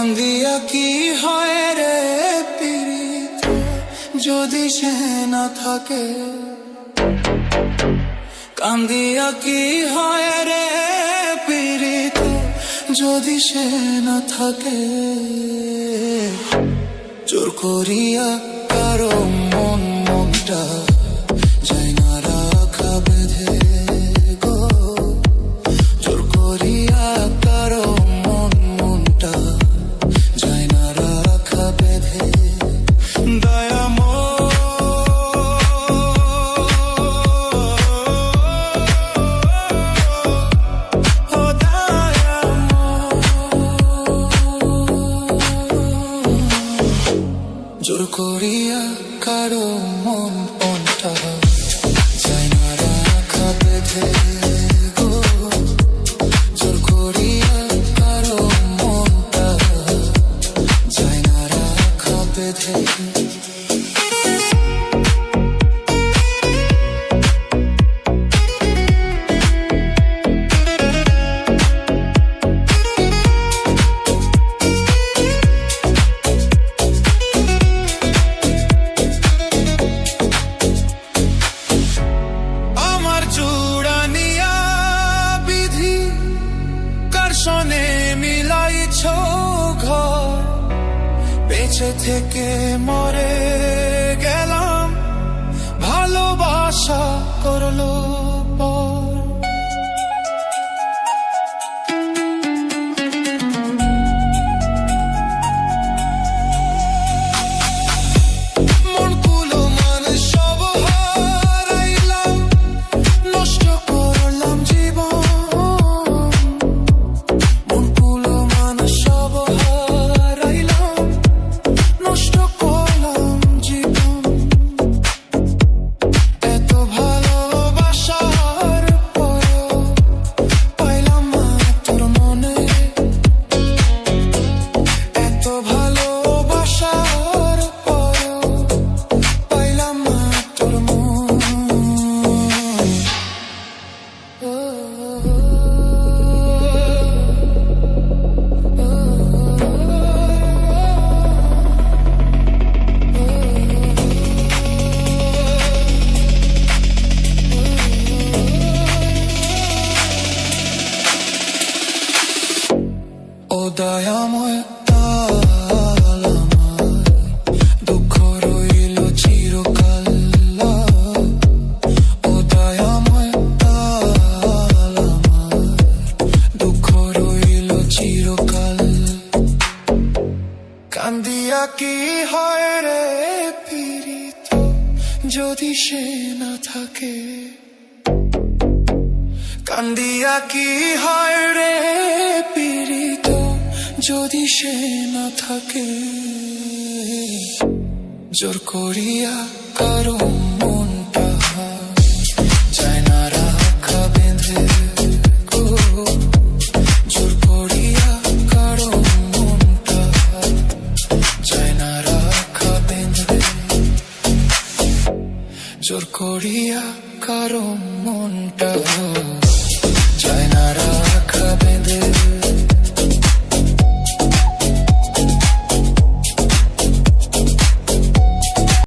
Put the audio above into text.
কান্দিয়া কি হয় রে পীড়িত যদি সে না থাকে, কান্দিয়া কি হয় রে পীড়িত যদি সে না থাকে, জোর করিয়া কারো মনটা যায় না রাখা বেঁধে গো, জোর করিয়া কারো মনটা যায় না রাখা বেঁধে। জোর করিয়া কারো মনটা যায় না রাখা বেঁধে গো, জোর করিয়া কারো মনটা যায় না রাখা বেঁধে। শোনে মিলাইছ ঘর, বেঁচে থেকে মরে গেলাম ভালোবাসা করলো পর। ও দয়াময় তাল আমার, দুঃখ রইল চিরকাল। ও দয়াময় তাল আমার, দুঃখ রইল চিরকাল। কান্দিয়া কি হয় রে পীড়িত যদি সে না থাকে, কান্দিয়া কি হয় রে পীড়িত যদি সে না থাকে, জোর করিয়া কারো মনটা যায় না রাখা বেঁধে গো, জোর করিয়া কারো মনটা যায় না রাখা বেঁধে, জোর করিয়া কারো মনটা যায় না রাখা বেঁধে।